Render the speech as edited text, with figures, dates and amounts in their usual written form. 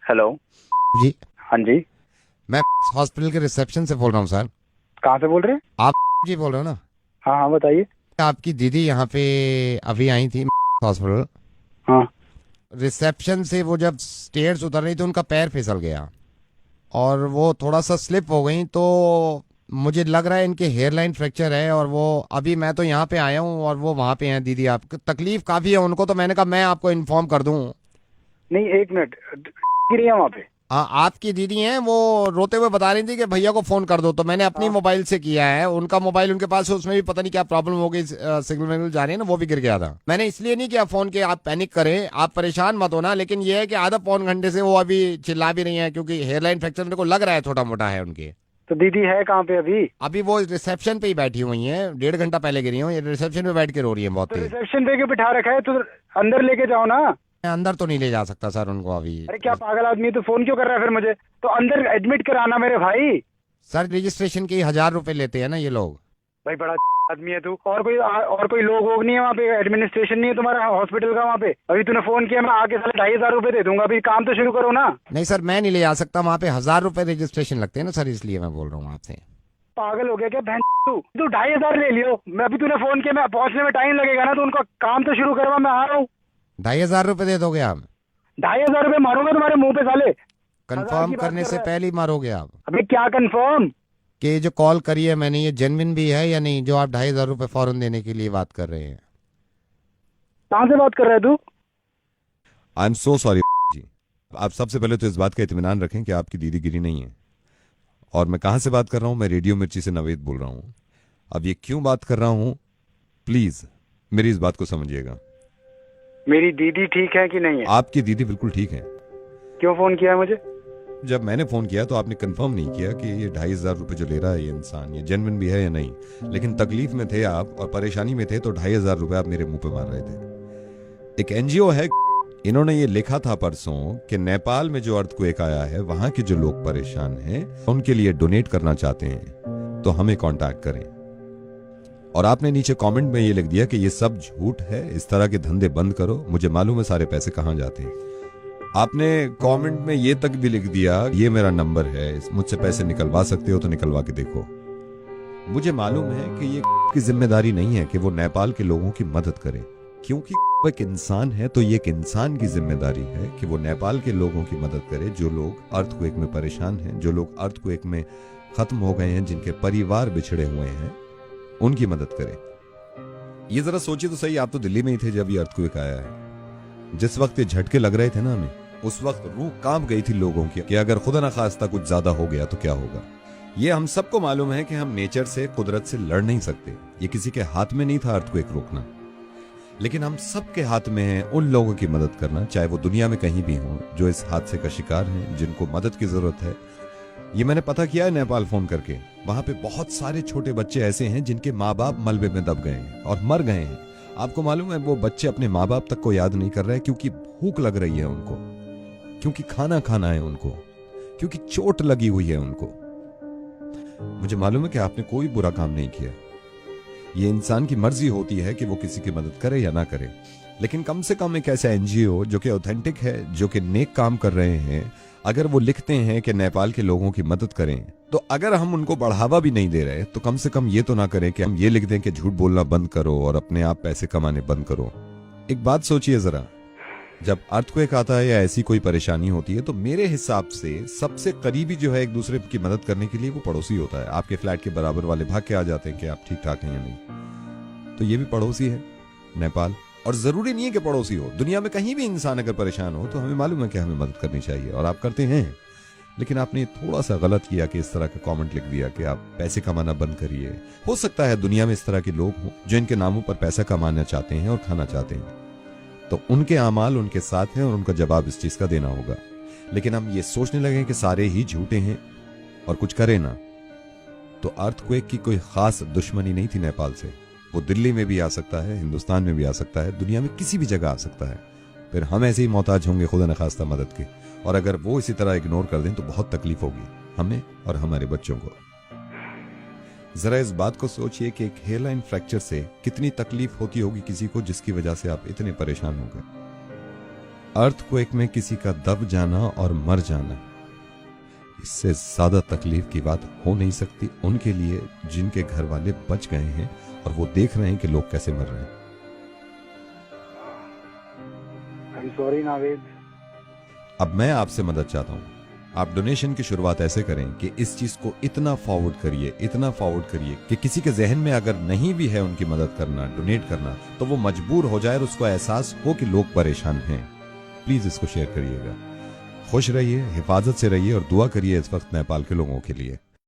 Hello. जी, हाँ जी। मैं hospital के रिसेप्शन से बोल रहा हूँ सर। कहाँ से बोल रहे हैं? आप जी बोल रहे हो ना? हाँ हाँ, बताइए। आपकी दीदी यहाँ पे अभी आई थी हॉस्पिटल। हाँ। रिसेप्शन से वो जब स्टेयर्स उतर रही तो उनका पैर फिसल गया और वो थोड़ा सा स्लिप हो गई, तो मुझे लग रहा है इनके हेयर लाइन फ्रैक्चर है। और वो अभी मैं तो यहाँ पे आया हूँ और वो वहाँ पे हैं दीदी। आप तकलीफ काफ़ी है उनको, तो मैंने कहा मैं आपको इन्फॉर्म कर दूँ। नहीं, एक मिनट। गिरी है वहाँ पे? हाँ, आपकी दीदी हैं, वो रोते हुए बता रही थी कि भैया को फोन कर दो, तो मैंने अपनी हाँ। मोबाइल से किया है। उनका मोबाइल उनके पास है, उसमें भी पता नहीं क्या प्रॉब्लम हो गई, सिग्नल विग्नल जा रही है ना, वो भी गिर गया था। मैंने इसलिए नहीं किया फोन, के आप पैनिक करें, आप परेशान मत होना। लेकिन ये है कि आधा पौन घंटे से वो अभी चिल्ला भी रही है, क्योंकि हेयरलाइन फ्रैक्चर मेरे को लग रहा है छोटा मोटा है उनके। तो दीदी है कहाँ पे अभी? अभी वो रिसेप्शन पे ही बैठी हुई हैं, 1.5 घंटा पहले गिरी हूँ, ये रिसेप्शन पे बैठ के रो रही है बहुत तो तेज। रिसेप्शन पे क्यों बिठा रखा है? तो अंदर लेके जाओ ना। मैं अंदर तो नहीं ले जा सकता सर उनको अभी। अरे क्या पागल आदमी है, तो फोन क्यों कर रहा है फिर मुझे? तो अंदर एडमिट कराना मेरे भाई। सर रजिस्ट्रेशन के 1,000 रुपए लेते हैं ना ये लोग। भाई बड़ा आदमी है तू। और कोई लोग वोग नहीं है वहाँ पे? एडमिनिस्ट्रेशन नहीं है तुम्हारा हॉस्पिटल का वहाँ पे? अभी तूने फोन किया, मैं आके साले 2,500 रुपए दे दूंगा। अभी काम तो शुरू करो ना। नहीं सर, मैं नहीं ले जा सकता वहाँ पे, 1,000 रुपए रजिस्ट्रेशन लगते हैं ना सर, इसलिए मैं बोल रहा हूँ आपसे। पागल हो गया क्या बहन? तू 2,500 ले लियो। मैं अभी तूने फोन किया, मैं पहुंचने में टाइम लगेगा ना, तो उनका काम तो शुरू करवा, मैं आ रहा हूँ। 2,500 रुपए दे दोगे आप? 2,500 रुपए मारूंगा तुम्हारे मुंह पे साले। हजार कंफर्म की बात करने कर से रहा है? पहले ही मारोगे आप? अबे क्या कंफर्म? कि ये जो कॉल करी है मैंने, ये जेन्युइन भी है या नहीं, जो आप 2,500 रुपए फौरन देने के लिए बात कर रहे हैं? कहाँ से बात कर रहा है तू? आई एम सो सॉरी जी। आप सबसे पहले तो इस बात का इत्मीनान रखें कि आपकी दीदी गिरी नहीं है। और मैं कहाँ से बात कर रहा हूँ? मैं रेडियो मिर्ची से नवेद बोल रहा हूँ। अब ये क्यों बात कर रहा हूँ, प्लीज मेरी इस बात को समझिएगा। मेरी दीदी ठीक है कि नहीं है? आपकी दीदी बिल्कुल ठीक है। क्यों फोन किया है मुझे? जब मैंने फोन किया तो आपने कंफर्म नहीं किया कि ये 2,500 रुपये जो ले रहा है ये इंसान, ये जेन्युइन भी है या नहीं। लेकिन तकलीफ में थे आप और परेशानी में थे, तो 2,500 रुपये आप मेरे मुंह पे मार रहे थे। एक एनजीओ है, इन्होंने ये लिखा था परसों कि नेपाल में जो अर्थक्वेक आया है, वहां के जो लोग परेशान हैं उनके लिए डोनेट करना चाहते हैं, तो हमें कांटेक्ट करें। और आपने नीचे कमेंट में ये लिख दिया कि ये सब झूठ है, इस तरह के धंधे बंद करो, मुझे मालूम है सारे पैसे कहां जाते हैं। आपने कमेंट में ये तक भी लिख दिया, ये मेरा नंबर है, मुझसे पैसे निकलवा सकते हो तो निकलवा के देखो। मुझे मालूम है कि ये की जिम्मेदारी नहीं है कि वो नेपाल के लोगों की मदद करे, क्योंकि वो एक इंसान है, तो ये एक इंसान की जिम्मेदारी है कि वो नेपाल के लोगों की मदद करे, जो लोग अर्थक्वेक में परेशान हैं, जो लोग अर्थक्वेक में खत्म हो गए हैं, जिनके परिवार बिछड़े हुए हैं, उनकी मदद करे। ये जरा सोचिए तो सही, आप तो दिल्ली में ही थे जब ये अर्थक्वेक आया है। जिस वक्त ये झटके लग रहे थे ना हमें, उस वक्त रूह कांप गई थी लोगों की कि अगर खुदा ना खास्ता कुछ ज्यादा हो गया तो क्या होगा। ये हम सबको मालूम है कि हम नेचर से, कुदरत से लड़ नहीं सकते। ये किसी के हाथ में नहीं था अर्थक्वेक रोकना, लेकिन हम सबके हाथ में है उन लोगों की मदद करना, चाहे वो दुनिया में कहीं भी हों, जो इस हादसे का शिकार हैं, जिनको मदद की जरूरत है। ये मैंने पता किया है नेपाल फोन करके, वहां पे बहुत सारे छोटे बच्चे ऐसे हैं जिनके माँ बाप मलबे में दब गए हैं और मर गए हैं। आपको मालूम है वो बच्चे अपने माँ बाप तक को याद नहीं कर रहे, क्योंकि भूख लग रही है उनको, क्योंकि खाना खाना है उनको, क्योंकि चोट लगी हुई है उनको। मुझे मालूम है कि आपने कोई बुरा काम नहीं किया, ये इंसान की मर्जी होती है कि वो किसी की मदद करे या ना करे। लेकिन कम से कम एक ऐसा एनजीओ जो कि ऑथेंटिक है, जो कि नेक काम कर रहे हैं, अगर वो लिखते हैं कि नेपाल के लोगों की मदद करें, तो अगर हम उनको बढ़ावा भी नहीं दे रहे, तो कम से कम ये तो ना करें कि हम ये लिख दें कि झूठ बोलना बंद करो और अपने आप पैसे कमाने बंद करो। एक बात सोचिए जरा, जब अर्थक्वेक आता है या ऐसी कोई परेशानी होती है, तो मेरे हिसाब से सबसे करीबी जो है एक दूसरे की मदद करने के लिए वो पड़ोसी होता है। आपके फ्लैट के बराबर वाले भाग के आ जाते हैं कि आप ठीक ठाक हैं या नहीं। तो ये भी पड़ोसी है नेपाल, और जरूरी नहीं है कि पड़ोसी हो, दुनिया में कहीं भी इंसान अगर परेशान हो तो हमें मालूम है कि हमें मदद करनी चाहिए, और आप करते हैं। लेकिन आपने थोड़ा सा गलत किया कि इस तरह का कमेंट लिख दिया कि आप पैसे कमाना बंद करिए। हो सकता है दुनिया में इस तरह के लोग हों जो इनके नामों पर पैसा कमाना चाहते हैं और खाना चाहते हैं, तो उनके अमाल उनके साथ हैं और उनका जवाब इस चीज का देना होगा। लेकिन हम ये सोचने लगे कि सारे ही झूठे हैं और कुछ करें ना, तो अर्थक्वेक की कोई खास दुश्मनी नहीं थी नेपाल से। वो दिल्ली में भी आ सकता है, हिंदुस्तान में भी आ सकता है, दुनिया में किसी भी जगह आ सकता है। फिर हम ऐसे ही मोहताज होंगे खुदा न खास्ता मदद के, और अगर वो इसी तरह इग्नोर कर दें तो बहुत तकलीफ होगी हमें और हमारे बच्चों को। जरा इस बात को सोचिए कि एक हेयरलाइन फ्रैक्चर से कितनी तकलीफ होती होगी किसी को, जिसकी वजह से आप इतने परेशान हो गए। अर्थक्वेक में किसी का दब जाना और मर जाना, इससे ज्यादा तकलीफ की बात हो नहीं सकती उनके लिए जिनके घर वाले बच गए हैं और वो देख रहे हैं कि लोग कैसे मर रहे हैं। I am sorry Naved. अब मैं आपसे मदद चाहता हूं, आप डोनेशन की शुरुआत ऐसे करें कि इस चीज को इतना फॉरवर्ड करिए कि किसी के जहन में अगर नहीं भी है उनकी मदद करना, डोनेट करना, तो वो मजबूर हो जाए और उसको एहसास हो कि लोग परेशान हैं। प्लीज इसको शेयर करिएगा। खुश रहिए, हिफाजत से रहिए और दुआ करिए इस वक्त नेपाल के लोगों के लिए।